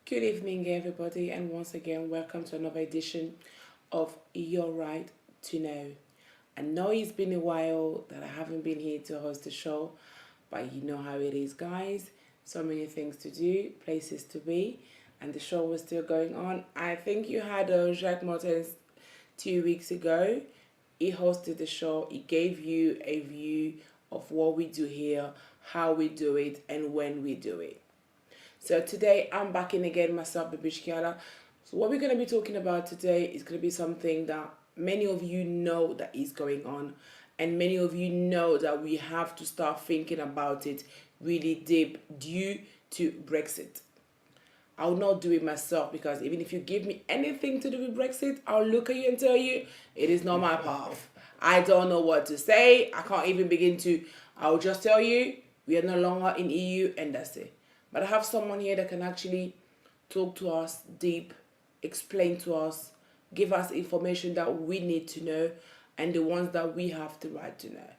Good evening, everybody, and once again, welcome to another edition of Your Right to Know. I know it's been a while that I haven't been here to host the show, but you know how it is, guys. So many things to do, places to be, and the show was still going on. I think you had Jacques Martins 2 weeks ago. He hosted the show, he gave you a view of what we do here, how we do it, and when we do it. So today I'm back in again myself, Babishkiala. So what we're going to be talking about today is going to be something that many of you know that is going on, and many of you know that we have to start thinking about it really deep due to Brexit. I'll not do it myself because even if you give me anything to do with Brexit, I'll look at you and tell you it is not my path. I don't know what to say. I can't even begin to. I'll just tell you we are no longer in EU and that's it. But I have someone here that can actually talk to us deep, explain to us, give us information that we need to know and the ones that we have the right to know.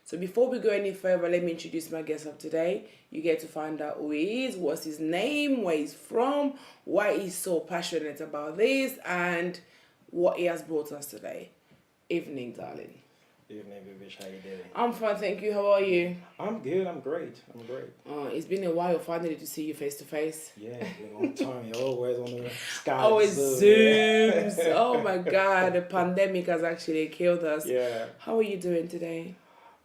So before we go any further, let me introduce my guest of today. You get to find out who he is, what's his name, where he's from, why he's so passionate about this, and what he has brought us today. Evening, darling. Evening, Vivish. How you doing? I'm fine, thank you. How are you? I'm good. I'm great. It's been a while finally to see you face to face. Yeah, it's been a long time. You're always on the Skype. Always Zoom. Zooms. Oh my God, the pandemic has actually killed us. Yeah. How are you doing today?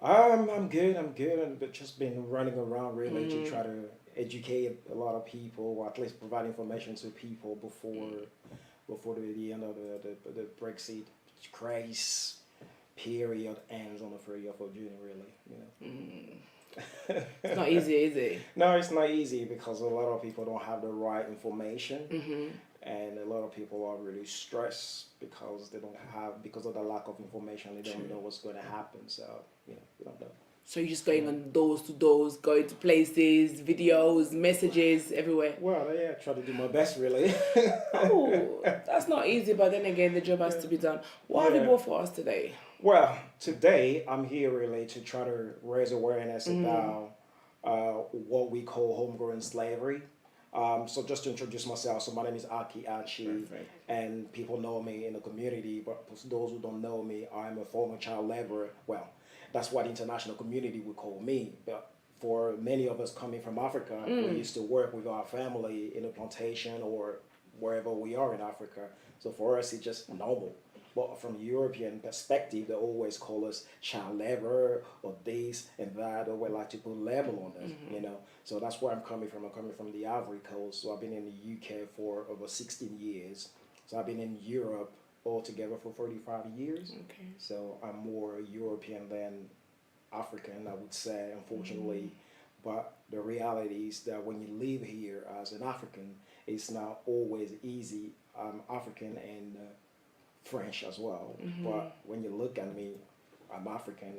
I'm good. But just been running around really to try to educate a lot of people, or at least provide information to people before the end of the Brexit craze period ends on the 30th of June, really. It's not easy, is it? No, it's not easy because a lot of people don't have the right information, and a lot of people are really stressed because because of the lack of information. They don't know what's going to happen. So we don't know. So you're just going on doors to doors, going to places, videos, messages everywhere. Well, yeah, try to do my best, really. Oh, that's not easy, but then again, the job has to be done. What have you brought for us today? Well, today I'm here really to try to raise awareness about what we call homegrown slavery. So just to introduce myself, so my name is Aki Achi, and people know me in the community, but for those who don't know me, I'm a former child laborer. Well, that's what the international community would call me, but for many of us coming from Africa, we used to work with our family in a plantation or wherever we are in Africa. So for us, it's just normal. But from a European perspective, they always call us child labor or this and that, or we like to put label on us, So that's where I'm coming from. I'm coming from the Ivory Coast. So I've been in the UK for over 16 years. So I've been in Europe altogether for 35 years. Okay. So I'm more European than African, I would say, unfortunately. But the reality is that when you live here as an African, it's not always easy. I'm African and French as well, but when you look at me, I'm African,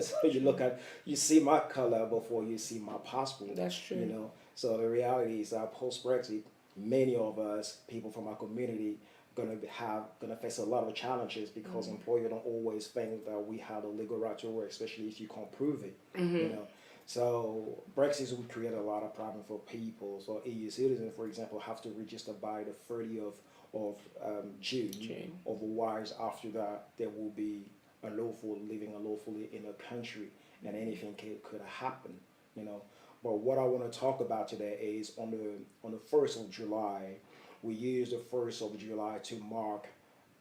so you see my color before you see my passport. That's true. So the reality is that post Brexit, many of us, people from our community, gonna face a lot of challenges because employers don't always think that we have the legal right to work, especially if you can't prove it. So Brexit would create a lot of problems for people. So EU citizens, for example, have to register by the 30th of June. Otherwise, after that, there will be living unlawfully in a country, and anything could happen. But what I want to talk about today is on the 1st of July, we use the 1st of July to mark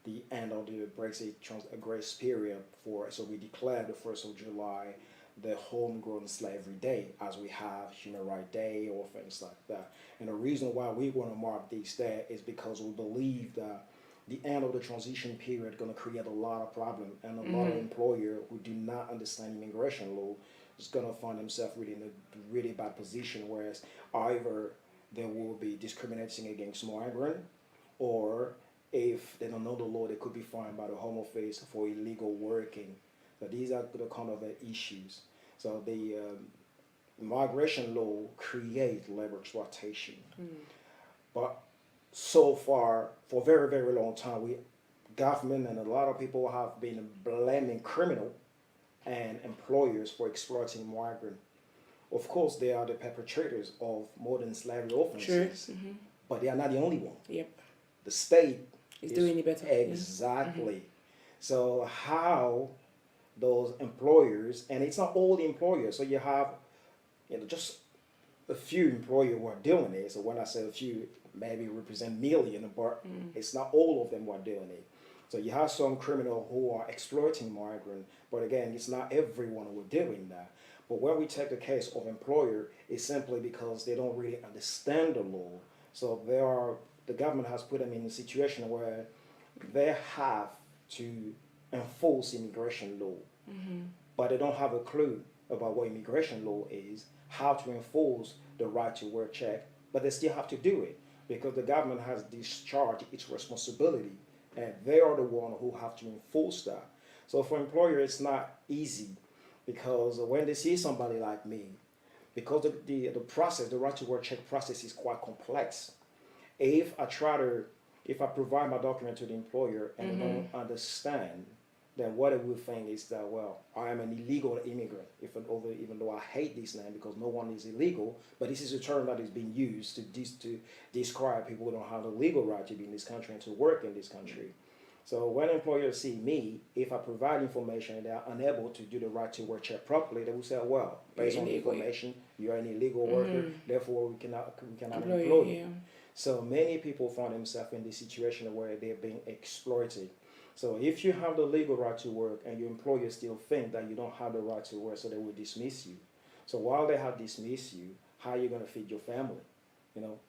the end of the Brexit grace period so we declare the 1st of July the Homegrown Slavery Day, as we have Human Rights Day or things like that. And the reason why we want to mark this day is because we believe that the end of the transition period is going to create a lot of problems, and a lot of employers who do not understand immigration law is going to find themselves really in a really bad position, whereas either they will be discriminating against migrants, or if they don't know the law, they could be fined by the Home Office for illegal working. So these are the kind of issues. So the migration law creates labor exploitation. But so far, for a very, very long time, government and a lot of people have been blaming criminal and employers for exploiting migrants. Of course, they are the perpetrators of modern slavery offenses. but they are not the only one. Yep. The state Is doing it better. Exactly. So how those employers, and it's not all the employers, so you have, just a few employers who are doing it. So when I say a few, maybe represent million, but it's not all of them who are doing it. So you have some criminals who are exploiting migrants, but again, it's not everyone who are doing that. But when we take the case of employer, it's simply because they don't really understand the law. So the government has put them in a situation where they have to enforce immigration law, but they don't have a clue about what immigration law is, how to enforce the right to work check, but they still have to do it because the government has discharged its responsibility, and they are the one who have to enforce that. So for employers, it's not easy because when they see somebody like me, because the process, the right to work check process is quite complex. If I provide my document to the employer and they don't understand, then what they will think is that, well, I am an illegal immigrant, even though I hate this name because no one is illegal, but this is a term that is being used to describe people who don't have a legal right to be in this country and to work in this country. So when employers see me, if I provide information and they are unable to do the right to work check properly, they will say, well, based on the information, you are an illegal worker, therefore we cannot employ you. So many people find themselves in this situation where they're being exploited. So if you have the legal right to work and your employer still think that you don't have the right to work, so they will dismiss you. So while they have dismissed you, how are you going to feed your family?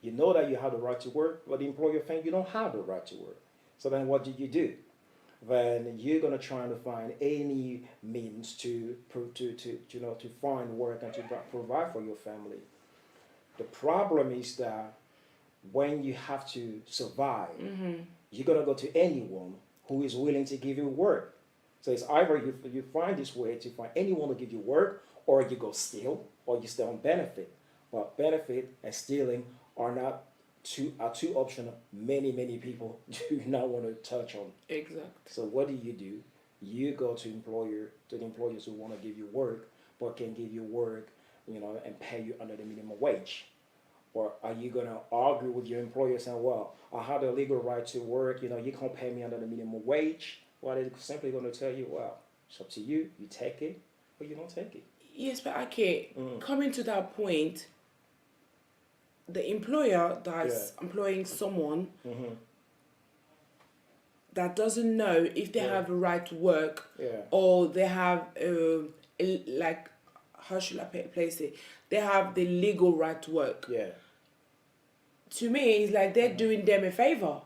You know that you have the right to work, but the employer think you don't have the right to work. So then what do? Then you're going to try to find any means to find work and to provide for your family. The problem is that when you have to survive, you're going to go to anyone who is willing to give you work. So it's either you find this way to find anyone to give you work, or you go steal, or you stay on benefit. But benefit and stealing are two options many people do not want to touch on. Exactly. So what do? You go to the employers who want to give you work, but can give you work, and pay you under the minimum wage. Or are you going to argue with your employer saying, well, I have the legal right to work, you can't pay me under the minimum wage? Well, they're simply going to tell you, well, it's up to you. You take it or you don't take it. Yes, but okay, coming to that point, the employer that's employing someone that doesn't know if they have a right to work or they have, how should I place it? They have the legal right to work. Yeah. To me, it's like they're doing them a favor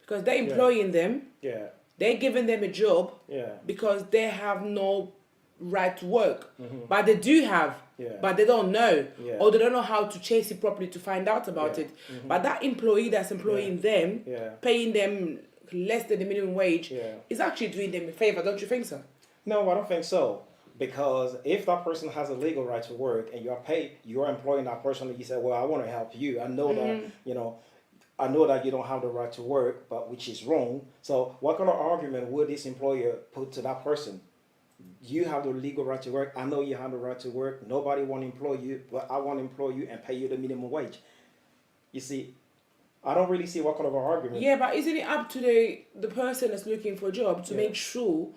because they're employing them. Yeah. They're giving them a job because they have no right to work. But they do have, but they don't know. Or they don't know how to chase it properly to find out about it. But that employee that's employing them, paying them less than the minimum wage, is actually doing them a favor, don't you think so? No, I don't think so. Because if that person has a legal right to work and you're employing that person, and you say, well, I want to help you. I know that, I know that you don't have the right to work, but which is wrong. So what kind of argument would this employer put to that person? You have the legal right to work. I know you have the right to work. Nobody want to employ you, but I want to employ you and pay you the minimum wage. You see, I don't really see what kind of an argument. Yeah, but isn't it up to the person that's looking for a job to make sure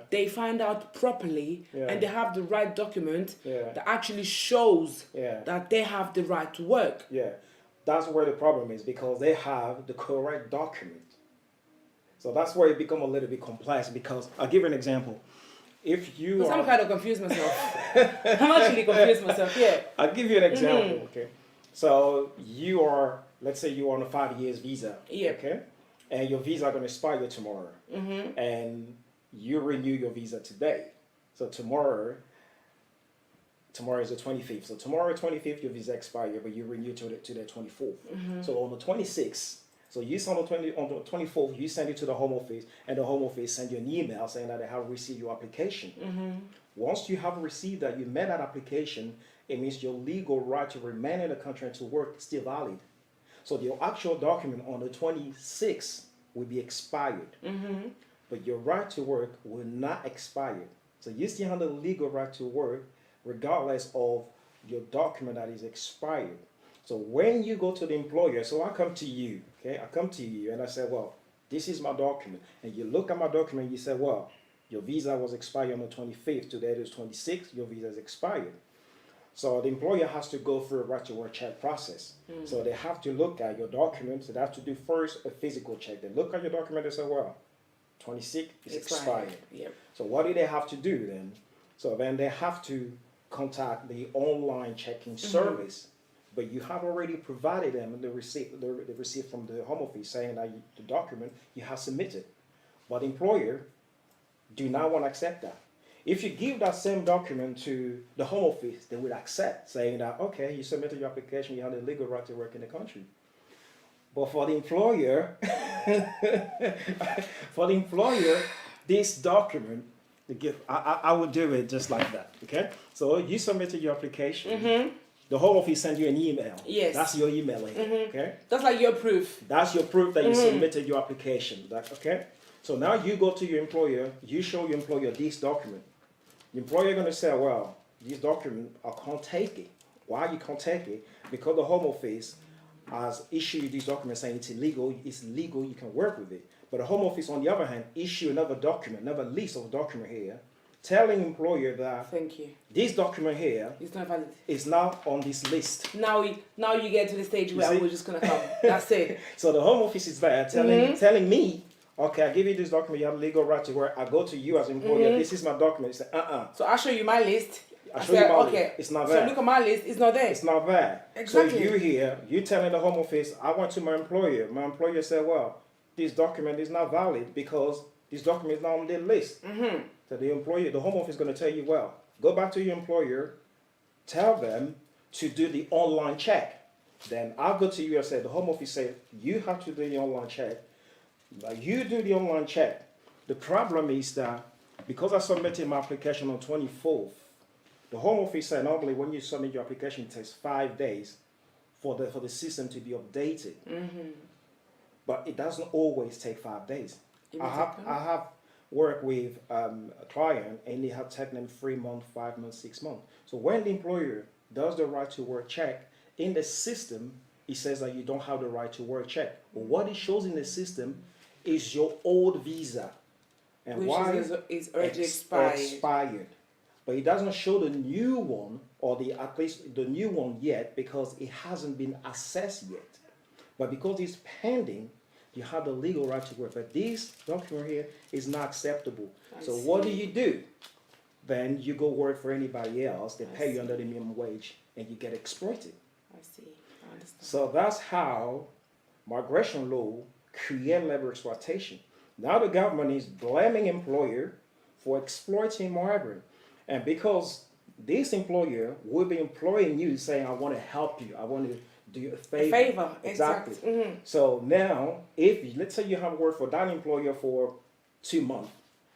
they find out properly and they have the right document that actually shows that they have the right to work? Yeah, that's where the problem is, because they have the correct document. So that's where it becomes a little bit complex, because I'll give you an example. If you I'm kind of confused myself. I'm actually confused myself, I'll give you an example, okay? So let's say you're on a 5 years visa, okay? And your visa is going to expire tomorrow. And you renew your visa today. So tomorrow is the 25th. So tomorrow, 25th, your visa expires, but you renew to the 24th. So on the 26th, so you send on the 24th, you send it to the Home Office, and the Home Office send you an email saying that they have received your application. Once you have received that, you made that application, it means your legal right to remain in the country and to work is still valid. So the actual document on the 26th will be expired. But your right to work will not expire. So you still have the legal right to work regardless of your document that is expired. So when you go to the employer, so I come to you, okay? I come to you and I say, well, this is my document. And you look at my document, you say, well, your visa was expired on the 25th, today it is 26th, your visa is expired. So the employer has to go through a right to work check process. So they have to look at your documents. They have to do first a physical check. They look at your document and say, well, 26 is expired. Yep. So what do they have to do then? So then they have to contact the online checking service. But you have already provided them the receipt from the Home Office saying that the document you have submitted. But the employer do not want to accept that. If you give that same document to the Home Office, they will accept, saying that, okay, you submitted your application, you have the legal right to work in the country. But for the employer, this document, I would do it just like that, okay? So you submitted your application. The Home Office send you an email. Yes. That's your email, okay? That's like your proof. That's your proof that you submitted your application, okay? So now you go to your employer, you show your employer this document. The employer going to say, well, this document, I can't take it. Why you can't take it? Because the Home Office has issued this document saying it's illegal, you can work with it. But the Home Office, on the other hand, issue another document, another list of document here, telling employer that Thank you. this document here It's not valid. is not on this list. Now you get to the stage where see? we're just gonna come. That's it. So the Home Office is there telling me, okay, I give you this document, you have legal right to work. I go to you as employer, this is my document. You say, So I'll show you my list. I show you my okay, list. It's not so there. look at my list. It's not there. It's not there. Exactly. So you here, you telling the Home Office, I went to my employer. My employer said, well, this document is not valid because this document is not on their list. So the employer, the Home Office is going to tell you, well, go back to your employer, tell them to do the online check. Then I'll go to you and say, the Home Office said, you have to do the online check. But you do the online check. The problem is that because I submitted my application on 24th, the Home Office said normally when you submit your application, it takes 5 days for the system to be updated. But it doesn't always take 5 days. I have worked with a client and they have taken them 3 months, 5 months, 6 months. So when the employer does the right to work check, in the system, it says that you don't have the right to work check. But what it shows in the system is your old visa. And Which why is already expired. But it doesn't show the new one, or at least the new one yet, because it hasn't been assessed yet. But because it's pending, you have the legal right to work. But this document here is not acceptable. So what do? Then you go work for anybody else. They pay you under the minimum wage, and you get exploited. I see. I understand. So that's how migration law creates labor exploitation. Now the government is blaming employer for exploiting migrants. And because this employer will be employing you saying, I want to help you, I want to do you a favor. Exactly. So now, if let's say you have worked for that employer for 2 months,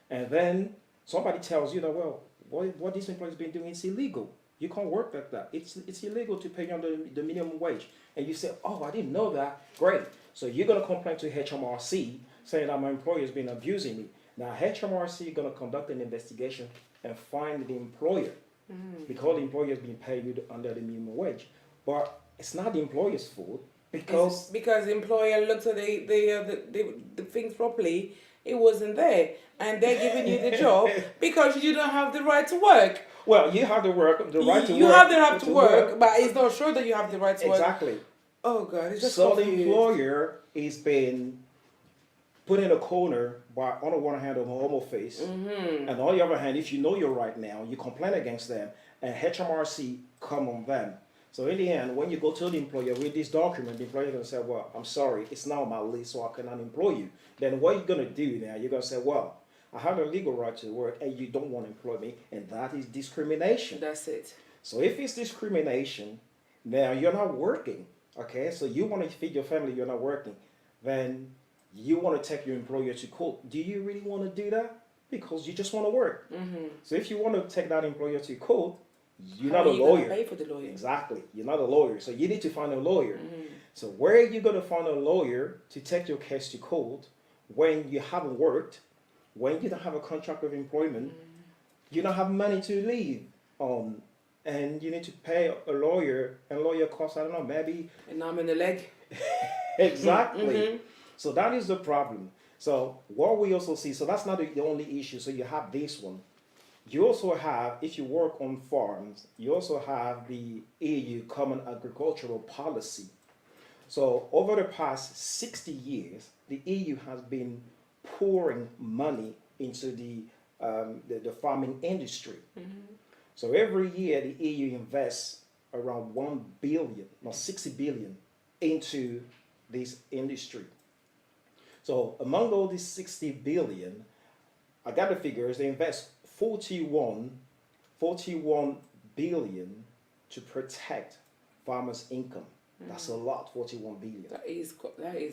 and then somebody tells you that, well, what this employer has been doing is illegal. You can't work like that. It's illegal to pay under the minimum wage. And you say, oh, I didn't know that. Great. So you're going to complain to HMRC saying that my employer has been abusing me. Now, HMRC is going to conduct an investigation and find the employer because the employer has been paid under the minimum wage. But it's not the employer's fault because the employer looked at the things properly. It wasn't there, and they're giving you the job because you don't have the right to work. Well, you have the right to work. You have the right to work, but it's not sure that you have the right to work. Exactly. Oh God, it's just so confused. The employer is being put in a corner by, on the one hand, the Home Office, and on the other hand, if you know you're right now, you complain against them, and HMRC come on them. So in the end, when you go to the employer with this document, the employer is going to say, well, I'm sorry, it's not on my list, so I cannot employ you. Then what you're going to do now, you're going to say, well, I have a legal right to work, and you don't want to employ me, and that is discrimination. That's it. So if it's discrimination, now you're not working, okay? So you want to feed your family, you're not working. Then you want to take your employer to court. Do you really want to do that? Because you just want to work. So if you want to take that employer to court, you're not a lawyer. How are you going to pay for the lawyer? Exactly. You're not a lawyer. So you need to find a lawyer. So where are you going to find a lawyer to take your case to court when you haven't worked, when you don't have a contract of employment, you don't have money to live on, and you need to pay a lawyer, and lawyer costs, I don't know, maybe. An arm and a leg. Exactly. Mm-hmm. So that is the problem. So what we also see, so that's not the only issue. So you have this one. You also have, if you work on farms, you also have the EU Common Agricultural Policy. So over the past 60 years, the EU has been pouring money into the farming industry. So every year, the EU invests around 1 billion, not 60 billion, into this industry. So among all these 60 billion, I got the figures, they invest 41 billion to protect farmers' income. That's a lot, 41 billion. That is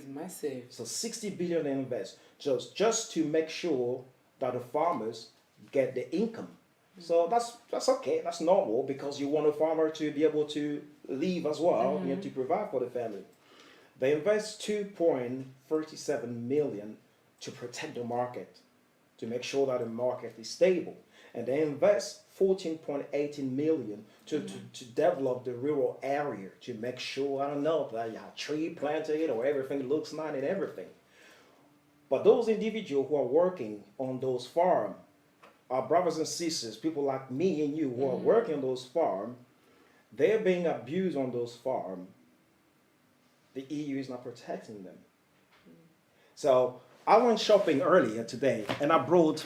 massive. So 60 billion they invest just to make sure that the farmers get the income. So that's okay, that's normal, because you want a farmer to be able to live as well, you know, to provide for the family. They invest 2.37 million to protect the market, to make sure that the market is stable. And they invest 14.18 million to develop the rural area, to make sure, I don't know, that you have tree planted or everything looks nice and everything. But those individuals who are working on those farms, our brothers and sisters, people like me and you who are working on those farms, they're being abused on those farms. The EU is not protecting them. So I went shopping earlier today and I brought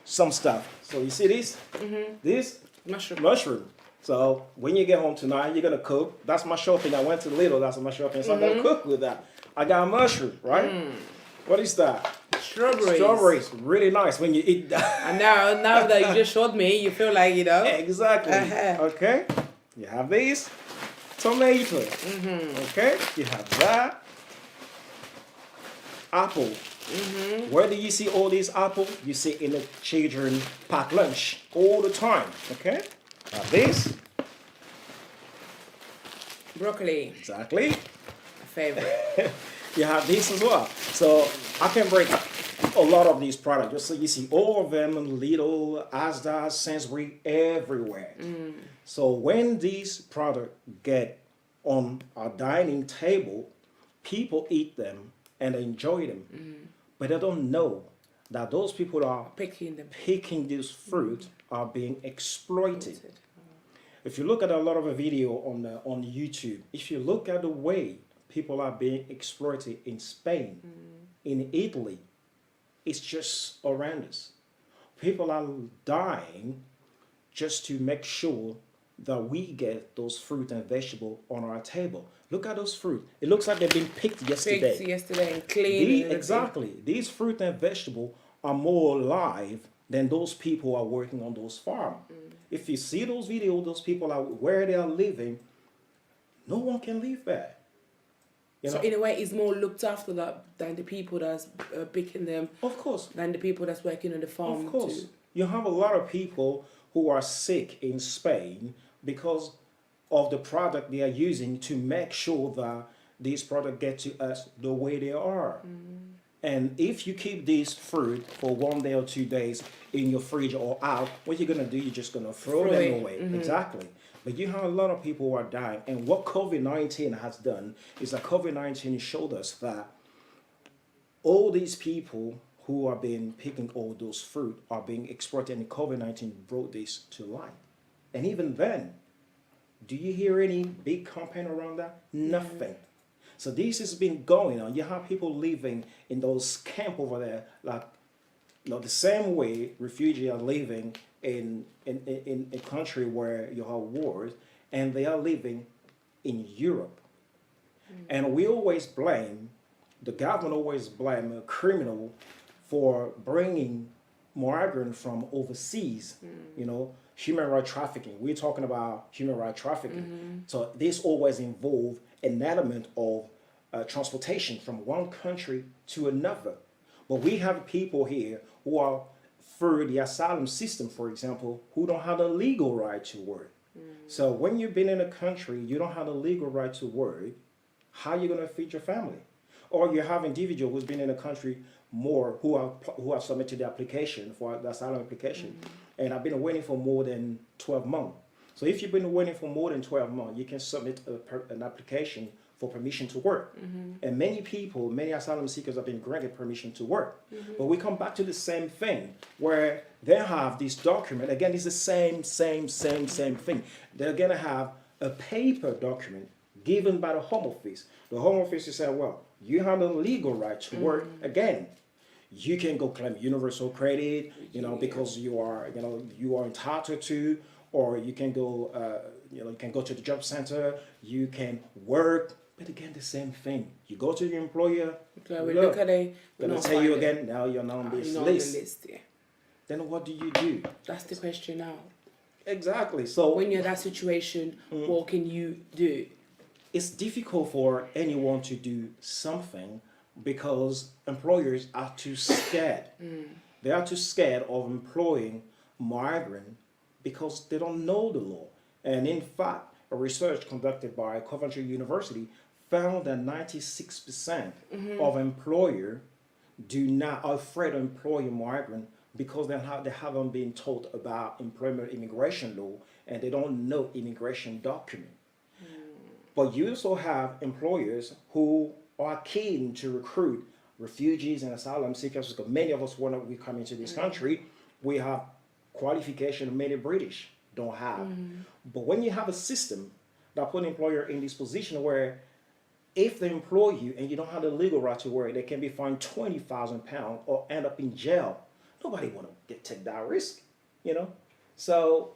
some stuff. So you see this? This? Mushroom. So when you get home tonight, you're gonna cook. That's my shopping. I went to Lidl, that's my shopping. So I'm gonna cook with that. I got a mushroom, right? What is that? Strawberries. Strawberries, really nice when you eat that. And now that you just showed me, you feel like, you know. Exactly. Okay. You have these. Tomato. Okay. You have that. Apple. Where do you see all these apples? You see in the children pack lunch all the time. Okay. Have this. Broccoli. Exactly. Favorite. You have this as well. So I can break a lot of these products. Just so you see all of them in Lidl, Asda, Sainsbury, everywhere. So when these products get on our dining table, people eat them and enjoy them. But they don't know that those people that are picking this fruit are being exploited. If you look at a lot of a video on YouTube, if you look at the way people are being exploited in Spain, in Italy, it's just horrendous. People are dying just to make sure that we get those fruit and vegetable on our table. Look at those fruit. It looks like they've been picked yesterday. And clean. Exactly. These fruit and vegetable are more alive than those people who are working on those farms. If you see those videos, those people are where they are living, no one can live there. You know? So in a way, it's more looked after than the people that's picking them. Of course. Than the people that's working on the farm. Of course. You have a lot of people who are sick in Spain because of the product they are using to make sure that these products get to us the way they are. And if you keep this fruit for 1 day or 2 days in your fridge or out, what you're going to do, you're just going to throw them away. Exactly. But you have a lot of people who are dying. And what COVID-19 has done is that COVID-19 showed us that all these people who are being picking all those fruit are being exploited, and COVID-19 brought this to light. And even then, do you hear any big campaign around that? Nothing. So this has been going on. You have people living in those camps over there, like, you know, the same way refugees are living in a country where you have wars, and they are living in Europe. And we always blame, the government always blame a criminal for bringing migrants from overseas, you know, human rights trafficking. We're talking about human rights trafficking. So this always involves an element of transportation from one country to another. But we have people here who are through the asylum system, for example, who don't have the legal right to work. So when you've been in a country, you don't have the legal right to work, how are you going to feed your family? Or you have individual who's been in a country more, who have submitted the application for the asylum application, and I've been waiting for more than 12 months. So if you've been waiting for more than 12 months, you can submit an application for permission to work. And many people, many asylum seekers have been granted permission to work. But we come back to the same thing where they have this document. Again, it's the same thing. They're going to have a paper document given by the Home Office. The Home Office is saying, well, you have a legal right to work. Again, you can go claim universal credit, because you are entitled to, or you can go, you can go to the job center, you can work. But again, the same thing. You go to the employer, Okay, we look at it. They'll tell you again, now you're not on this list. Yeah. Then what do? That's the question now. Exactly. So when you're in that situation, what can you do? It's difficult for anyone to do something because employers are too scared. They are too scared of employing migrants because they don't know the law. And in fact, a research conducted by Coventry University found that 96% of employers are afraid of employing migrants because they haven't been taught about employment immigration law and they don't know immigration document. But you also have employers who are keen to recruit refugees and asylum seekers because many of us, when we come into this country, we have qualification many British don't have. But when you have a system that put an employer in this position where if they employ you and you don't have the legal right to work, they can be fined £20,000 or end up in jail. Nobody want to take that risk, So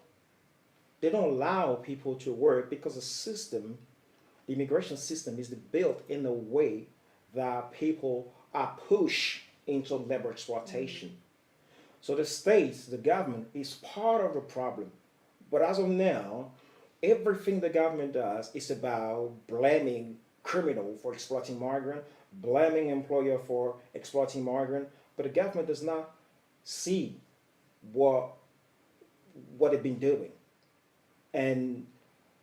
they don't allow people to work because the immigration system is built in a way that people are pushed into labor exploitation. So the states, the government is part of the problem. But as of now, everything the government does is about blaming criminal for exploiting migrant, blaming employer for exploiting migrant, but the government does not see what they've been doing. And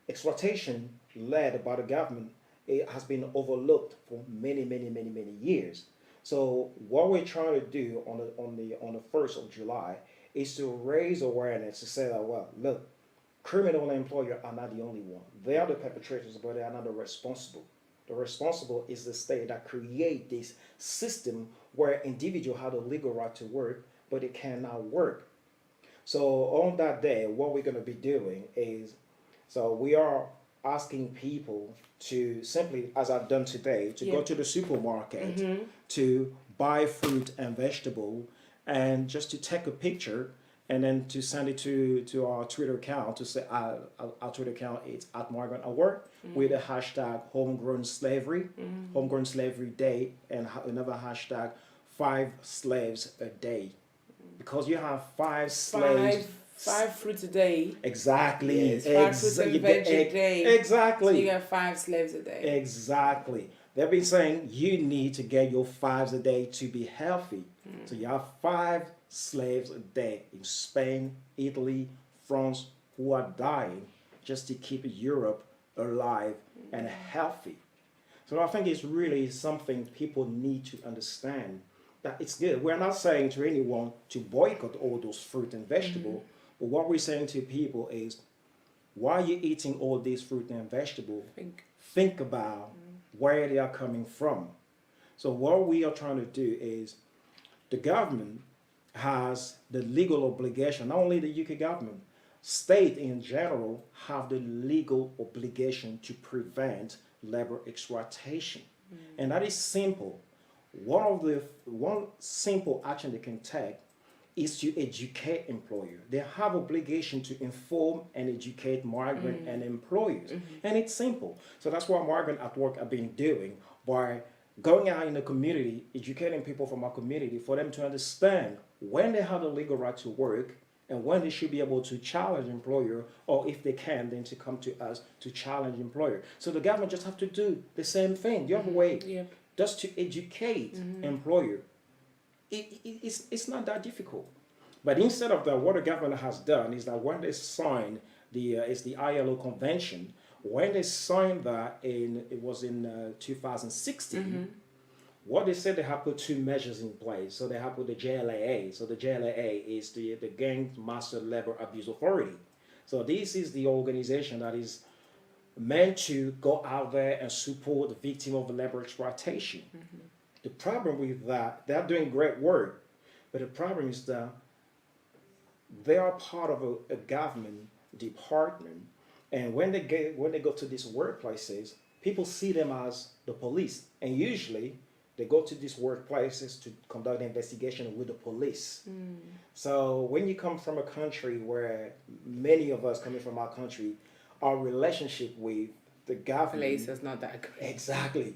exploitation led by the government, it has been overlooked for many years. So what we're trying to do on the 1st of July is to raise awareness to say that, well, look, criminal and employer are not the only one. They are the perpetrators, but they are not the responsible. The responsible is the state that create this system where individuals have the legal right to work, but they cannot work. So on that day, what we're going to be doing is, so we are asking people to simply, as I've done today, to go to the supermarket, to buy fruit and vegetable, and just to take a picture and then to send it to our Twitter account, to say our Twitter account is @Migrants At Work with the hashtag Homegrown Slavery, Homegrown Slavery Day, and another hashtag 5 slaves a day. Because you have 5 slaves. 5 fruits a day. Exactly. Yes, 5 fruits and veg a day. Exactly. So you get 5 slaves a day. Exactly. They've been saying you need to get your 5s a day to be healthy. So you have 5 slaves a day in Spain, Italy, France, who are dying just to keep Europe alive and healthy. So I think it's really something people need to understand, that it's good. We're not saying to anyone to boycott all those fruit and vegetable, but what we're saying to people is, while you're eating all these fruit and vegetable, think about where they are coming from. So what we are trying to do is, the government has the legal obligation, not only the UK government, state in general have the legal obligation to prevent labor exploitation. And that is simple. One simple action they can take is to educate employers. They have obligation to inform and educate migrant and employers. And it's simple. So that's what Migrants at Work have been doing by going out in the community, educating people from our community for them to understand when they have the legal right to work and when they should be able to challenge employer, or if they can, then to come to us to challenge employer. So the government just have to do the same thing, the other way, just to educate employer. It's not that difficult. But instead of that, what the government has done is that when they signed the ILO convention, when they signed that in 2016, what they said, they have put 2 measures in place. So they have put the JLAA. So the JLAA is the Gang Master Labor Abuse Authority. So this is the organization that is meant to go out there and support the victim of labor exploitation. The problem with that, they're doing great work, but the problem is that they are part of a government department, and when they go to these workplaces, people see them as the police, and usually they go to these workplaces to conduct an investigation with the police. So when you come from a country where many of us coming from our country, our relationship with the government Place is not that great. exactly.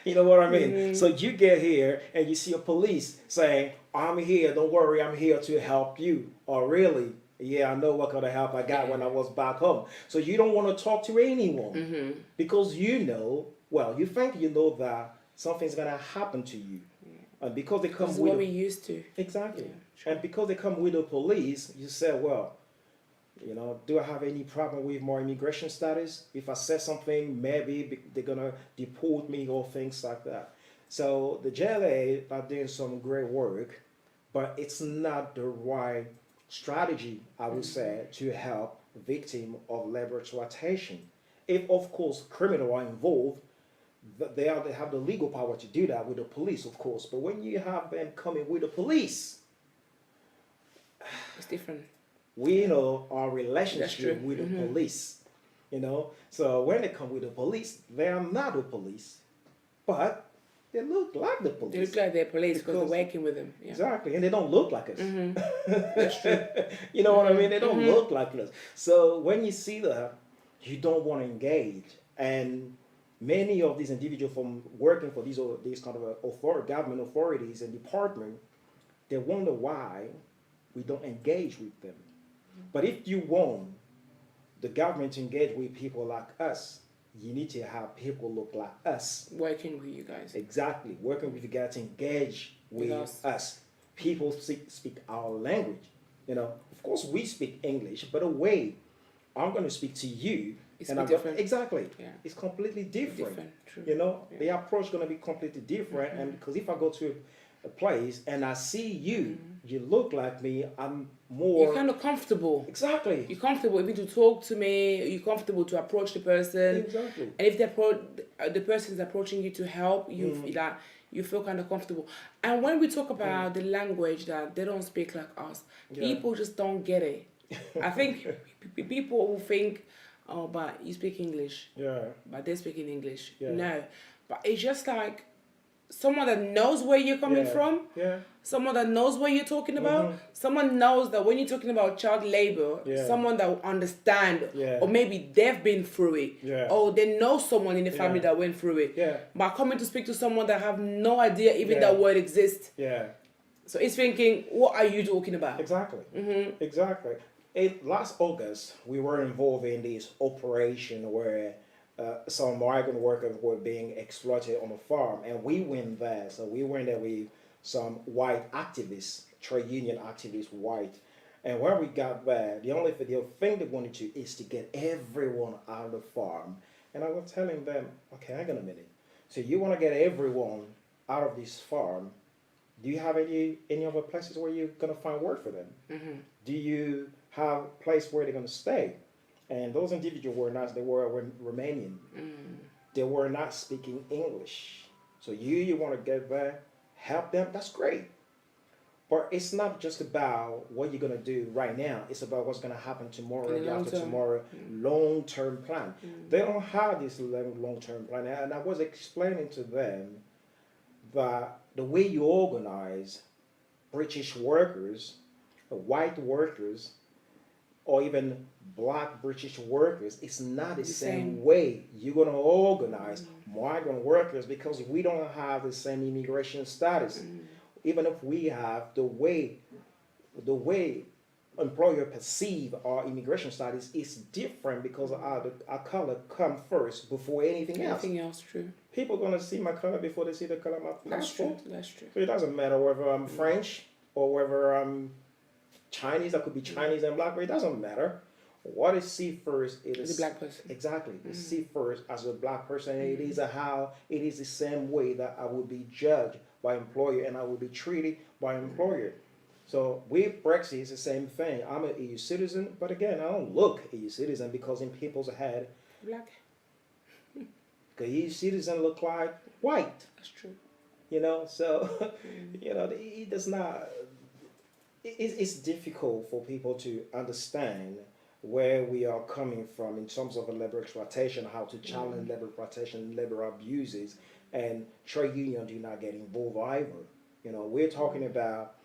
You know what I mean? So you get here and you see a police saying, "I'm here, don't worry, I'm here to help you." Or really, yeah, I know what kind of help I got when I was back home. So you don't want to talk to anyone because you know, well, you think you know that something's gonna happen to you. And because they come This is with what we used to. exactly. Yeah, sure. And because they come with the police, you say, well, you know, do I have any problem with my immigration status? If I say something, maybe they're gonna deport me or things like that. So the JLA are doing some great work, but it's not the right strategy, I would say, to help victims of labor exploitation. If, of course, criminals are involved, they have the legal power to do that with the police, of course. But when you have them coming with the police, It's different. we know our That's relationship true. with the police, you know. So when they come with the police, they are not the police, but they look like the police. They look like they're police because they're Because- working with them. Yeah. Exactly, and they don't look like us. That's true. You know what I mean? They don't look like us. So when you see that, you don't want to engage. And many of these individuals from working for these kind of government authorities and department, they wonder why we don't engage with them. But if you want the government to engage with people like us, you need to have people look like us. Working with you guys. Exactly, working with you guys to engage with With us. People speak our language. You know, of course we speak English, but the way I'm going to speak to you, It's and different. exactly, Yeah. it's completely different. True. You know, Yeah. the approach is going to be completely different, and because if I go to a place and I see you, you look like me, I'm more You're kind of comfortable. exactly, You're comfortable even to talk to me. You're comfortable to approach the person. exactly. And if the person is approaching you to help, you feel kind of comfortable. And when we talk about the language that they don't speak like us, Yeah. people just don't get it. I think people will think, oh, but you speak English, Yeah, but they're speaking English. Yeah. No, but it's just like someone that knows where you're coming Yeah. from, yeah, someone that knows what you're talking about, someone knows that when you're talking about child labor, Yeah. someone that will understand, Yeah. or maybe they've been through it, Yeah. or they know someone in the family Yeah. that went through it. yeah, But coming to speak to someone that have no idea even Yeah. that word exists, yeah. so it's thinking, what are you talking about? Exactly. Exactly. Last August, we were involved in this operation where some migrant workers were being exploited on a farm, and we went there. So we went there with some white activists, trade union activists, white. And when we got there, the only thing they wanted to is to get everyone out of the farm. And I was telling them, okay, hang on a minute. So you want to get everyone out of this farm? Do you have any other places where you're gonna find work for them? Do you have a place where they're gonna stay? And those individuals were not. They were Romanian. They were not speaking English. So you want to get there, help them. That's great. But it's not just about what you're gonna do right now. It's about what's gonna happen tomorrow, In the long after term. tomorrow, long-term plan. They don't have this long-term plan. And I was explaining to them that the way you organize British workers, white workers, or even black British workers, it's not the same way you're going to organize migrant workers, because we don't have the same immigration status. Even if we have the way employer perceive our immigration status is different, because our color come first before anything else. Anything else, true. People are gonna see my color before they see the color of my That's true. passport. That's true. So it doesn't matter whether I'm French or whether I'm Chinese. I could be Chinese and black, but it doesn't matter. What is see first is The black person. Exactly. See first as a black person. It is the same way that I would be judged by employer and I would be treated by employer. So with Brexit, it's the same thing. I'm an EU citizen, but again, I don't look EU citizen because in people's head, Black. because EU citizen look like white, That's true. you know. So, you know, it does not. It's difficult for people to understand where we are coming from in terms of a labor exploitation, how to challenge labor exploitation, labor abuses, and trade union do not get involved either. You know, we're talking about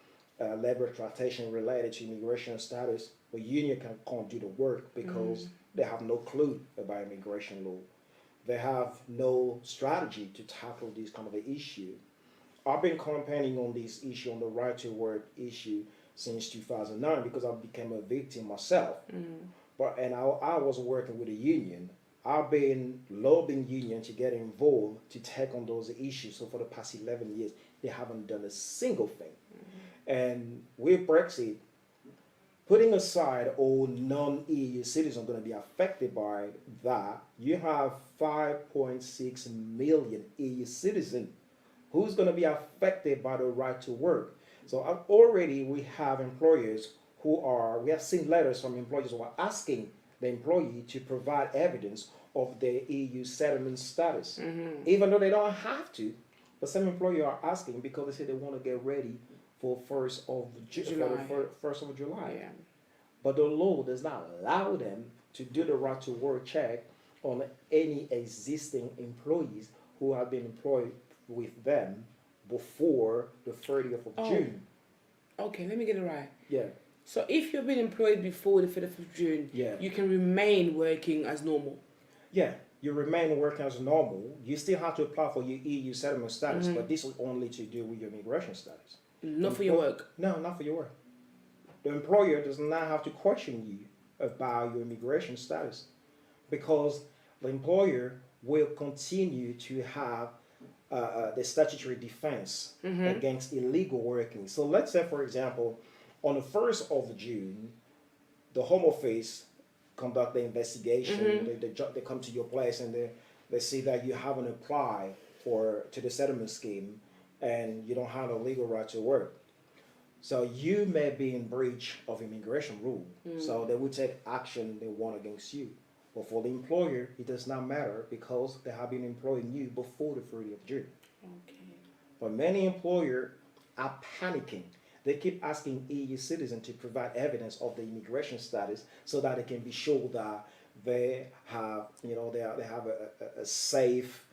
labor exploitation related to immigration status, but union can't do the work because they have no clue about immigration law. They have no strategy to tackle this kind of an issue. I've been campaigning on this issue, on the right to work issue, since 2009 because I became a victim myself. I was working with a union. I've been lobbying union to get involved to take on those issues. So for the past 11 years, they haven't done a single thing. And with Brexit, putting aside all non-EU citizens going to be affected by that, you have 5.6 million EU citizens who's going to be affected by the right to work. So already we have employers we have seen letters from employers who are asking the employee to provide evidence of their EU settlement status, even though they don't have to. But some employers are asking because they say they want to get ready for first of July. Yeah. But the law does not allow them to do the right to work check on any existing employees who have been employed with them before the 30th of June. Okay, let me get it right. Yeah. So if you've been employed before the 5th of June, Yeah. you can remain working as normal. Yeah, you remain working as normal. You still have to apply for your EU settlement status, but this is only to do with your immigration status. Not for your work. No, not for your work. The employer does not have to question you about your immigration status because the employer will continue to have the statutory defense against illegal working. So let's say, for example, on the 1st of June, the Home Office conduct the investigation. They come to your place and they see that you haven't applied to the settlement scheme and you don't have a legal right to work. So you may be in breach of immigration rule. So they will take action they want against you. But for the employer, it does not matter because they have been employing you before the 30th of June. Okay. But many employers are panicking. They keep asking EU citizens to provide evidence of the immigration status so that it can be sure that they have, they have a safe,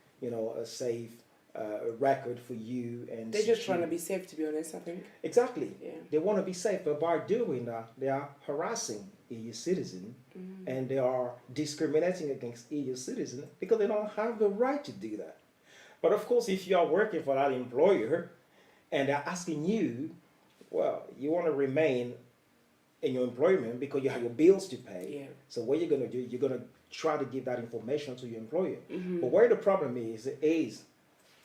record for you. And they're just trying to be safe, to be honest, I think. Exactly. Yeah. They want to be safe, but by doing that, they are harassing EU citizens and they are discriminating against EU citizens because they don't have the right to do that. But of course, if you are working for that employer and they're asking you, well, you want to remain in your employment because you have your bills to pay. Yeah. So what you're going to do, you're going to try to give that information to your employer. But where the problem is,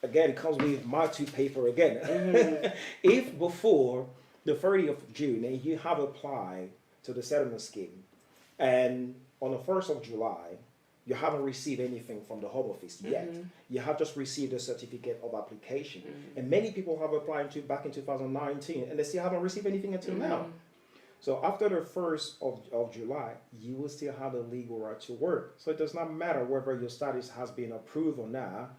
again, it comes with my two paper again. If before the 30th of June and you have applied to the settlement scheme and on the 1st of July, you haven't received anything from the Home Office yet. You have just received a certificate of application. And many people have applied back in 2019 and they still haven't received anything until now. So after the 1st of July, you will still have the legal right to work. So it does not matter whether your status has been approved or not.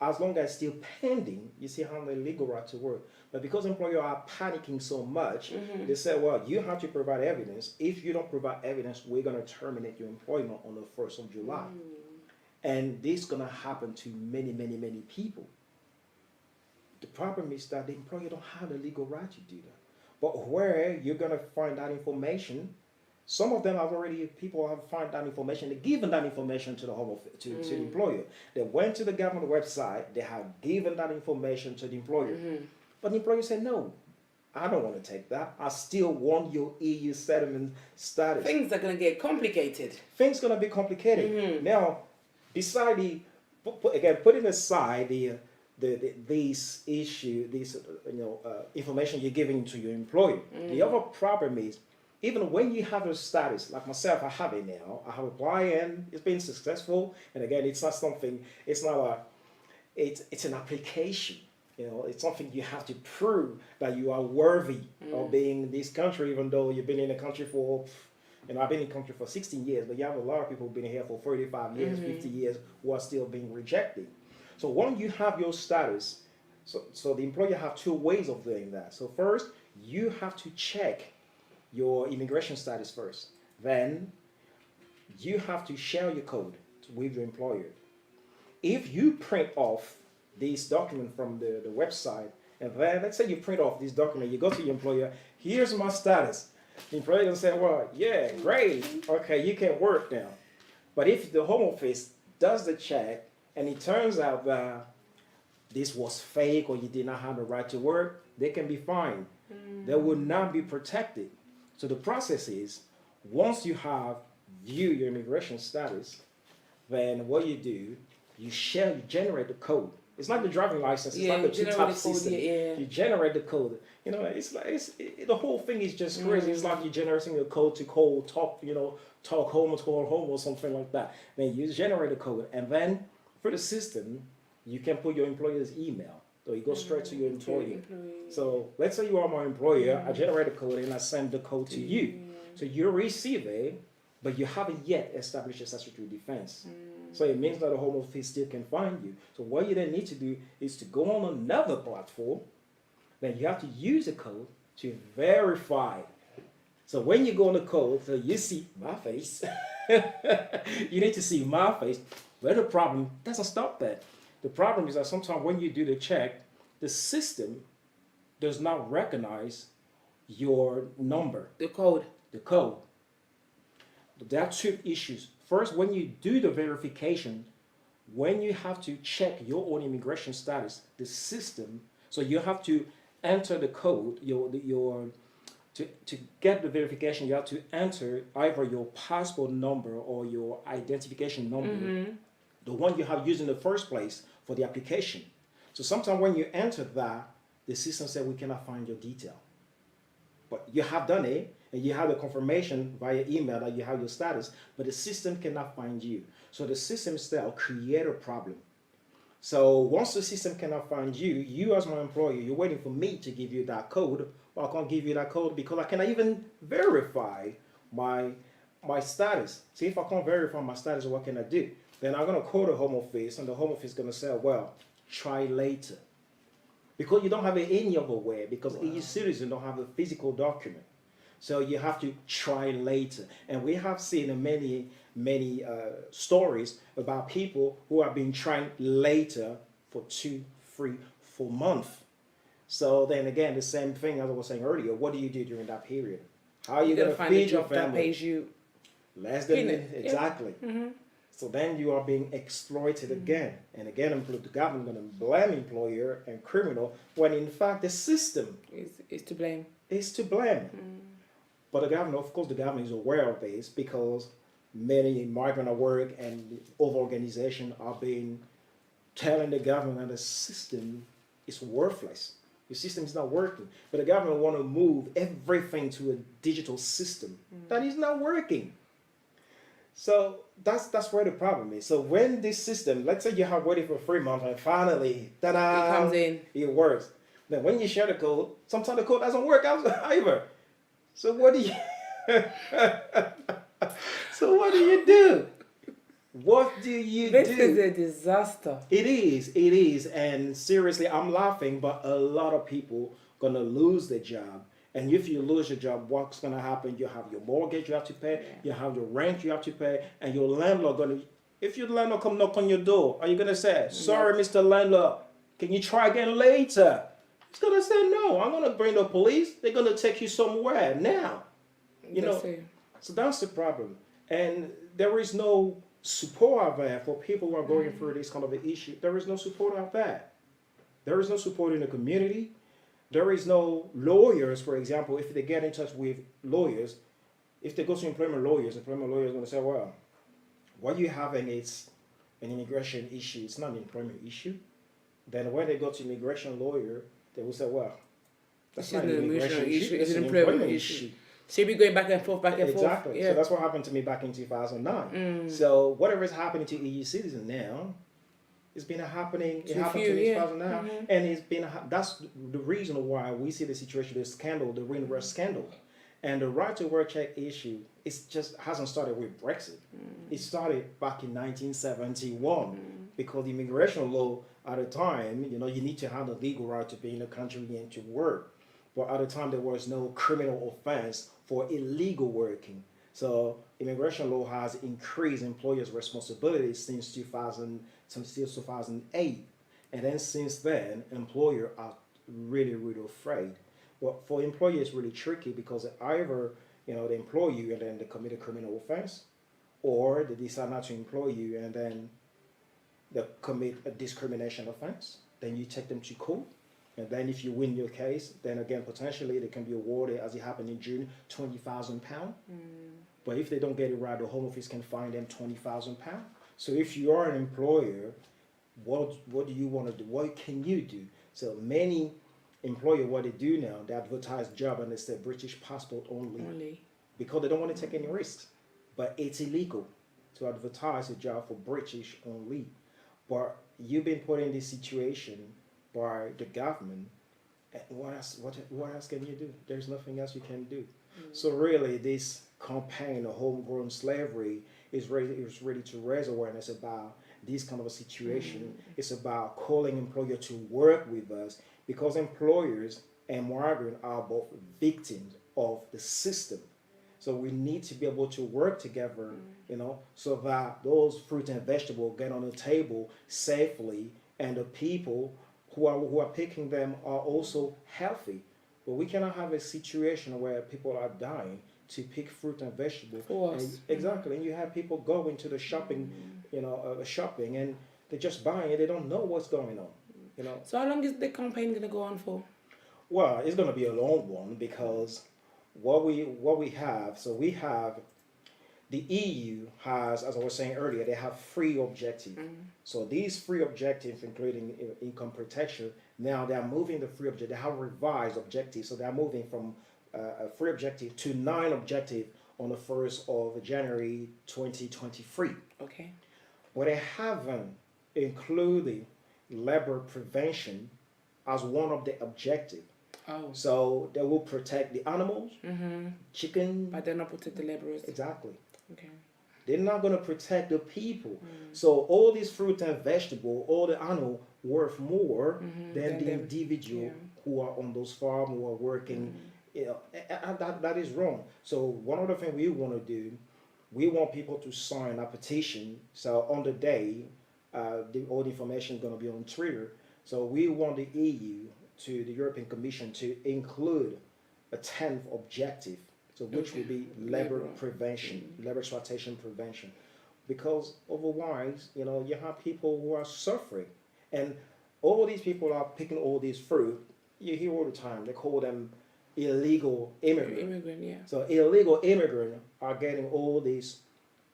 As long as it's still pending, you still have the legal right to work. But because employers are panicking so much, they say, well, you have to provide evidence. If you don't provide evidence, we're going to terminate your employment on the 1st of July. And this is going to happen to many, many, many people. The problem is that the employer don't have the legal right to do that. But where you're going to find that information, some of them people have found that information, they've given that information to the Home Office, to the employer. They went to the government website, they have given that information to the employer. But the employer said, no, I don't want to take that. I still want your EU settlement status. Things are going to get complicated. Things going to be complicated. Now, putting aside this issue, information you're giving to your employer, the other problem is, even when you have a status, like myself, I have it now. I have applied and it's been successful. And again, it's not something, it's an application. You know, it's something you have to prove that you are worthy of being in this country, even though you've been in the country for, you know, I've been in the country for 16 years, but you have a lot of people who've been here for 35 years, 50 years, who are still being rejected. So when you have your status, so the employer have two ways of doing that. So first, you have to check your immigration status first. Then you have to share your code with your employer. If you print off this document from the website, and then let's say you print off this document, you go to your employer, here's my status. The employer will say, well, yeah, great, okay, you can work now. But if the Home Office does the check and it turns out that this was fake or you did not have the right to work, they can be fined. They will not be protected. So the process is, once you have your immigration status, then what you do, you generate the code. It's like the driving license. It's like the two-type system. You generate the code. You know, the whole thing is just crazy. It's like you're generating a code to talk home or something like that. Then you generate the code, and then for the system, you can put your employer's email. So you go straight to your employer. So let's say you are my employer. I generate the code and I send the code to you. So you receive it, but you haven't yet established a statutory defense. So it means that the Home Office still can find you. So what you then need to do is to go on another platform. Then you have to use the code to verify. So when you go on the code, so you see my face. You need to see my face. But the problem doesn't stop that. The problem is that sometimes when you do the check, the system does not recognize your number. The code. The code. There are two issues. First, when you do the verification, when you have to check your own immigration status, the system, so you have to enter the code, to get the verification, you have to enter either your passport number or your identification number, the one you have used in the first place for the application. So sometimes when you enter that, the system says we cannot find your detail. But you have done it, and you have the confirmation via email that you have your status, but the system cannot find you. So the system still create a problem. So once the system cannot find you, you as my employer, you're waiting for me to give you that code. Well, I can't give you that code because I cannot even verify my status. See, if I can't verify my status, what can I do? Then I'm going to call the Home Office, and the Home Office is going to say, well, try later. Because you don't have it any other way, because EU citizens don't have a physical document. So you have to try later. And we have seen many stories about people who have been trying later for 2, 3, 4 months. So then again, the same thing as I was saying earlier, what do you do during that period? How are you going to feed your family? That pays you less than exactly. Yeah. So then you are being exploited again. And again, the government is going to blame employer and criminal, when in fact the system is to blame. Is to blame. But the government, of course, the government is aware of this because many Migrants At Work and other organizations are being telling the government that the system is worthless. The system is not working. But the government want to move everything to a digital system that is not working. So that's where the problem is. So when this system, let's say you have waited for 3 months and finally, ta-da, it comes in. It works. Then when you share the code, sometimes the code doesn't work out either. So what do you do? What do you do? This is a disaster. It is. And seriously, I'm laughing, but a lot of people gonna lose their job. And if you lose your job, what's gonna happen? You have your mortgage you have to pay, you have your rent you have to pay, and your landlord if your landlord come knock on your door, are you gonna say, sorry, Mr. Landlord, can you try again later? He's gonna say, no, I'm gonna bring the police. They're gonna take you somewhere now. So that's the problem. And there is no support out there for people who are going through this kind of an issue. There is no support out there. There is no support in the community. There is no lawyers, for example, if they get in touch with lawyers, if they go to employment lawyers are going to say, well, what you're having is an immigration issue. It's not an employment issue. Then when they go to immigration lawyer, they will say, well, that's not an immigration issue. It's an employment issue. So you'll be going back and forth. Exactly. Yeah. So that's what happened to me back in 2009. So whatever is happening to EU citizens now, It's been happening. It To a happened few, to this yeah. person now, and it's been. That's the reason why we see the situation, the scandal, the Rainbow scandal, and the right to work check issue. It's just hasn't started with Brexit. It started back in 1971 because the immigration law at the time, you need to have the legal right to be in the country and to work. But at the time, there was no criminal offense for illegal working. So immigration law has increased employers' responsibilities since 2008. And then since then, employers are really, really afraid. But for employers, it's really tricky because either, they employ you and then they commit a criminal offense, or they decide not to employ you and then they commit a discrimination offense. Then you take them to court. And then if you win your case, then again, potentially they can be awarded, as it happened in June, £20,000. But if they don't get it right, the Home Office can fine them £20,000. So if you are an employer, what do you want to do? What can you do? So many employers, what they do now, they advertise job and they say British passport only. Because they don't want to take any risks. But it's illegal to advertise a job for British only. But you've been put in this situation by the government. And what else can you do? There's nothing else you can do. So really, this campaign of homegrown slavery is ready to raise awareness about this kind of a situation. It's about calling employers to work with us because employers and migrants are both victims of the system. So we need to be able to work together, so that those fruit and vegetables get on the table safely, and the people who are picking them are also healthy. But we cannot have a situation where people are dying to pick fruit and vegetables. Exactly, and you have people going to the shopping, shopping, and they're just buying it. They don't know what's going on. So how long is the campaign going to go on for? Well, it's going to be a long one because what we have. So we have the EU has, as I was saying earlier, they have three objectives. So these three objectives, including income protection, now they are moving the three objectives. They have revised objectives, so they are moving from a 3 objective to 9 objective on the 1st of January 2023. Okay. But they haven't included labor prevention as one of the objectives. Oh. So they will protect the animals, chicken. But they're not protect the laborers. Exactly. Okay. They're not going to protect the people. So all these fruit and vegetable, all the animal worth more than the individual who are on those farms, who are working. And that is wrong. So one of the things we want to do, we want people to sign a petition. So on the day, all the information is going to be on Twitter. So we want the EU to the European Commission to include a 10th objective, so which will be labor prevention, labor exploitation prevention, because otherwise, you have people who are suffering, and all these people are picking all these fruit. You hear all the time they call them illegal immigrants. So illegal immigrants are getting all these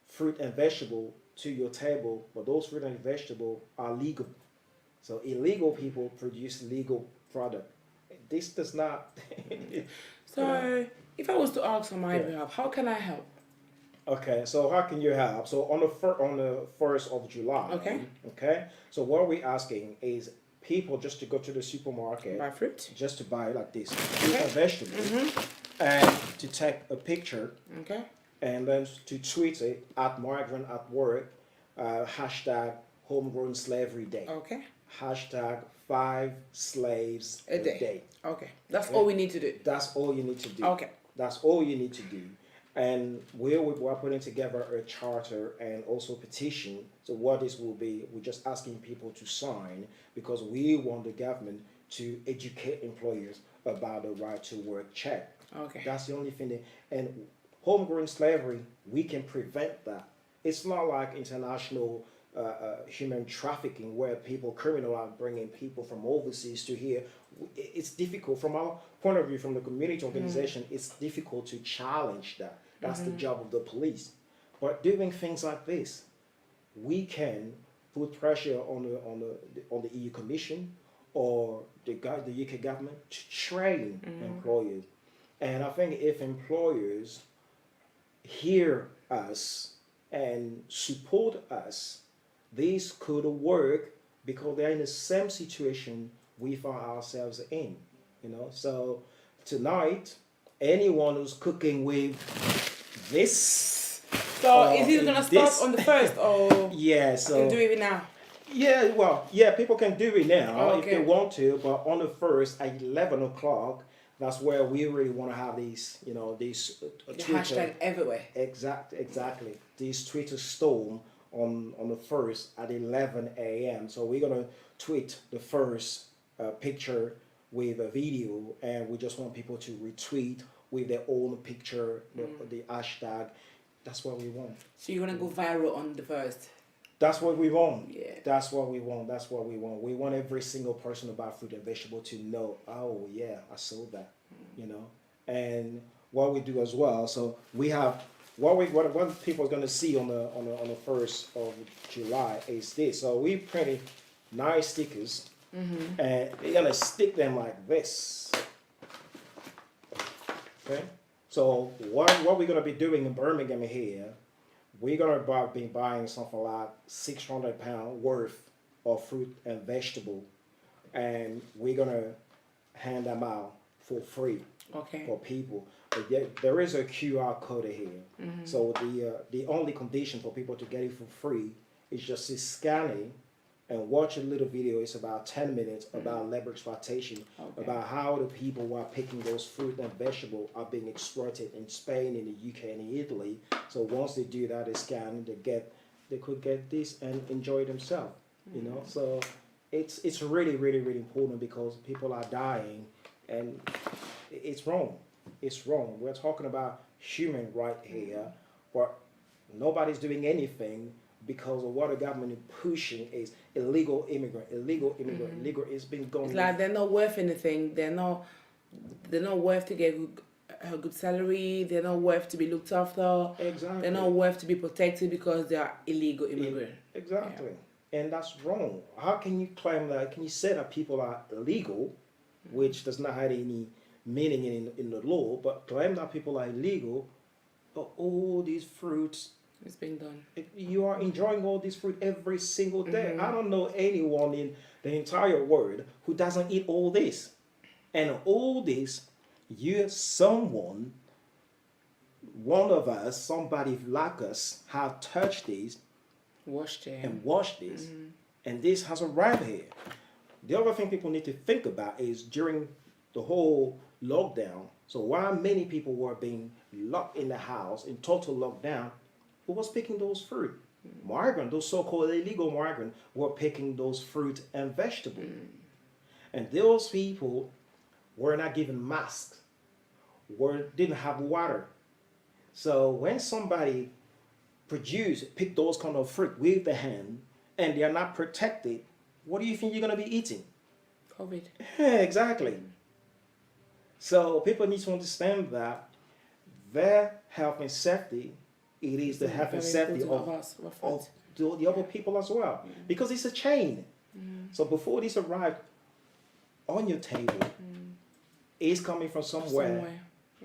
fruit and vegetable to your table, but those fruit and vegetable are legal. So illegal people produce legal product. This does not. So, if I was to ask on my behalf, how can I help? Okay, so how can you help? So on the 1st of July. Okay. So what we're asking is people just to go to the supermarket, Buy fruit, just to buy like this fruit and vegetables, and to take a picture. Okay. And then to tweet it at Migrants At Work, hashtag Homegrown Slavery Day. Okay. Hashtag 5 slaves a day. Okay. That's all we need to do. That's all you need to do. Okay. That's all you need to do. And we're putting together a charter and also petition. So what this will be, we're just asking people to sign because we want the government to educate employers about the right to work check. Okay. That's the only thing. And homegrown slavery, we can prevent that. It's not like international human trafficking where criminals are bringing people from overseas to here. It's difficult from our point of view, from the community organization. It's difficult to challenge that. That's the job of the police. But doing things like this, we can put pressure on the EU Commission or the UK government to train employers. And I think if employers hear us and support us, this could work because they're in the same situation we find ourselves in. So tonight, anyone who's cooking with this, So is it gonna start on the first, or yeah, I so can do it now? yeah, well, yeah, people can do it now Oh, if they okay. want to, but on the first at 11 o'clock, that's where we really want to have these, these The Twitter, hashtag everywhere. exactly, these Twitter storm on the first at 11 a.m. So we're gonna tweet the first picture with a video, and we just want people to retweet with their own picture, the hashtag. That's what we want. So you're gonna go viral on the first. That's what we want. Yeah. That's what we want. That's what we want. We want every single person about fruit and vegetable to know, oh yeah, I sold that. And what we do as well. So we have what people are gonna see on the 1st of July is this. So we printed 9 stickers, and we're gonna stick them like this. Okay. So what we're gonna be doing in Birmingham here, we're gonna be buying something like 600 pounds worth of fruit and vegetable, and we're gonna hand them out for free for people. But there is a QR code here. So the only condition for people to get it for free is just to scan it and watch a little video. It's about 10 minutes about labor exploitation, about how the people who are picking those fruit and vegetables are being exploited in Spain, in the UK, and in Italy. So once they do that, they scan, they could get this and enjoy themselves. So it's really, really, really important because people are dying, and it's wrong. It's wrong. We're talking about human right here, but nobody's doing anything because of what the government is pushing is illegal immigrant. Illegal it's been going. It's like they're not worth anything. They're not worth to get a good salary. They're not worth to be looked after. Exactly. They're not worth to be protected because they are illegal immigrant. Exactly. Yeah. And that's wrong. How can you claim that? Can you say that people are illegal, which does not have any meaning in the law, but claim that people are illegal, but all these fruits, it's being done. You are enjoying all this fruit every single day. I don't know anyone in the entire world who doesn't eat all this. And all this, one of us, somebody like us, have touched this, washed this, and this has arrived here. The other thing people need to think about is during the whole lockdown, so while many people were being locked in the house in total lockdown, who was picking those fruit? Migrants, those so-called illegal migrants, were picking those fruit and vegetables. And those people were not given masks, didn't have water. So when somebody pick those kind of fruit with the hand, and they are not protected, what do you think you're going to be eating? COVID. Yeah, exactly. So people need to understand that their health and safety, it is the health and safety of the other people as well. Because it's a chain. So before this arrived on your table, it's coming from somewhere.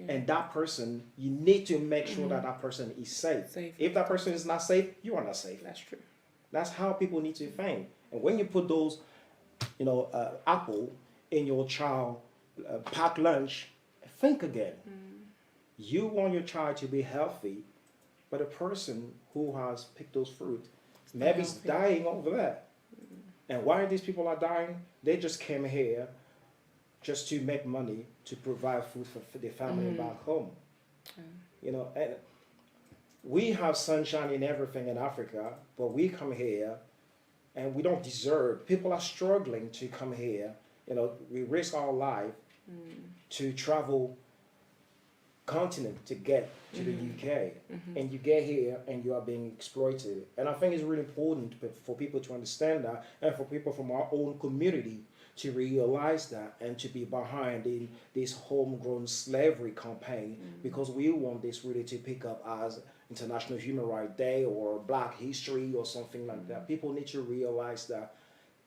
And that person, you need to make sure that person is safe. If that person is not safe, you are not safe. That's true. That's how people need to think. And when you put those, apple in your child packed lunch, think again. You want your child to be healthy, but a person who has picked those fruit maybe is dying over there. And why these people are dying? They just came here just to make money to provide food for their family back home. And we have sunshine in everything in Africa, but we come here and we don't deserve. People are struggling to come here. We risk our life to travel continent to get to the UK, and you get here and you are being exploited. And I think it's really important for people to understand that, and for people from our own community to realize that, and to be behind in this homegrown slavery campaign, because we want this really to pick up as International Human Rights Day or Black History or something like that. People need to realize that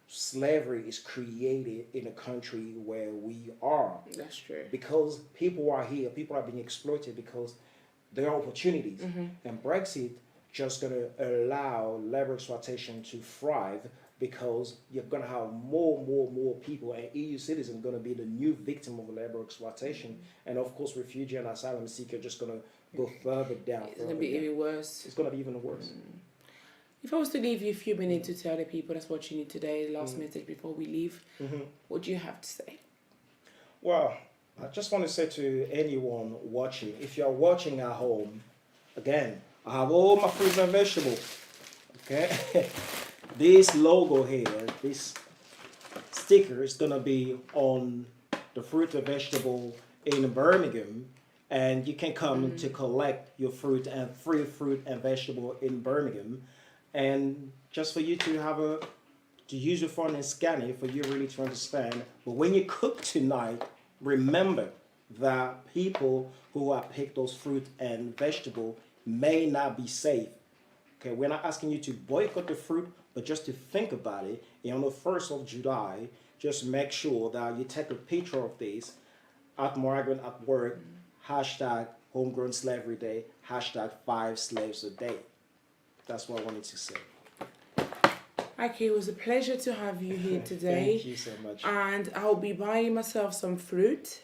slavery is created in a country where we are. That's true. Because people are here, people are being exploited because there are opportunities. And Brexit just going to allow labor exploitation to thrive because you're going to have more people, and EU citizens going to be the new victim of labor exploitation. And of course, refugee and asylum seeker just going to go further down. It's going to be even worse. It's going to be even worse. If I was to leave you a few minutes to tell the people that's watching you today, the last message before we leave, what do you have to say? Well, I just want to say to anyone watching, if you're watching at home, again, I have all my fruits and vegetables. Okay, this logo here, this sticker is gonna be on the fruit and vegetable in Birmingham, and you can come to collect your fruit and free fruit and vegetable in Birmingham, and just for you to have to use your phone and scan it for you really to understand. But when you cook tonight, remember that people who have picked those fruit and vegetable may not be safe. Okay, we're not asking you to boycott the fruit, but just to think about it. And on the 1st of July, just make sure that you take a picture of this at Migrants at Work, hashtag Homegrown Slavery Day, hashtag 5 slaves a day. That's what I wanted to say. Okay, it was a pleasure to have you here today. Thank you so much. And I'll be buying myself some fruit.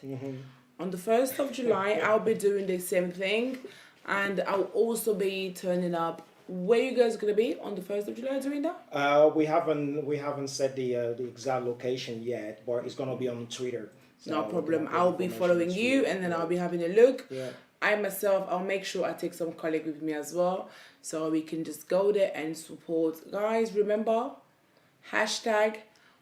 On the 1st of July, I'll be doing the same thing. And I'll also be turning up. Where you guys going to be on the 1st of July doing that? We haven't set the exact location yet, but it's going to be on Twitter. So No problem. I'll be following you, and then I'll be having a look. Yeah. I myself, I'll make sure I take some colleague with me as well, so we can just go there and support. Guys, remember, hashtag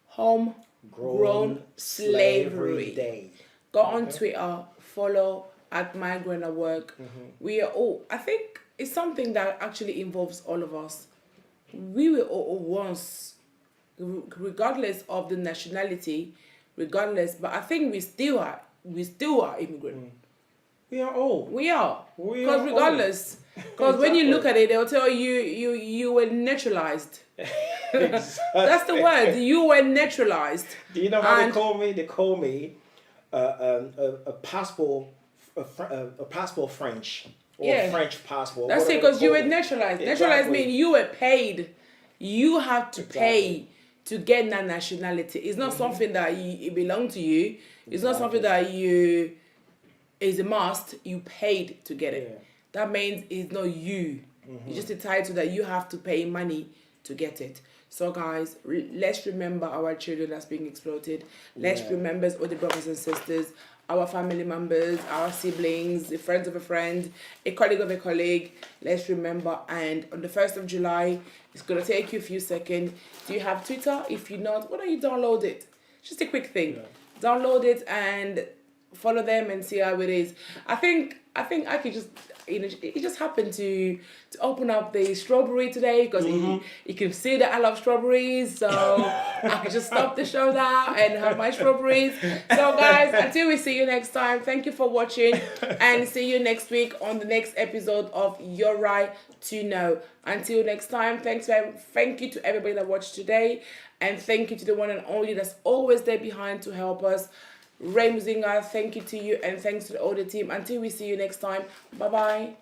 Homegrown Slavery Day. Go on Twitter, follow at Migrants At Work. We are all, I think it's something that actually involves all of us. We were all once, regardless of the nationality, but I think we still are immigrant. We are all. We are. We Because are regardless, because when you look at it, they'll tell you were naturalized. Exactly. That's the word. You were naturalized. Do you know how they call me? They call me a passport French, or French passport. That's it, because you were naturalized. Naturalized means you were paid. You have to pay to get that nationality. It's not something that it belongs to you. It's not something that is a must. You paid to get it. Yeah. That means it's not you. It's just a title that you have to pay money to get it. So guys, let's remember our children that's being exploited. Let's remember all the brothers and sisters, our family members, our siblings, a friend of a friend, a colleague of a colleague. Let's remember. And on the 1st of July, it's going to take you a few seconds. Do you have Twitter? If you not, why don't you download it? Just a quick thing. Download it and follow them and see how it is. I think I could just, it just happened to open up the strawberry today, because you can see that I love strawberries, so I could just stop the show now and have my strawberries. So guys, until we see you next time, thank you for watching, and see you next week on the next episode of Your Right to Know. Until next time, thank you to everybody that watched today, and thank you to the one and only that's always there behind to help us. Ray Muzinga, thank you to you, and thanks to the audio team. Until we see you next time, bye-bye.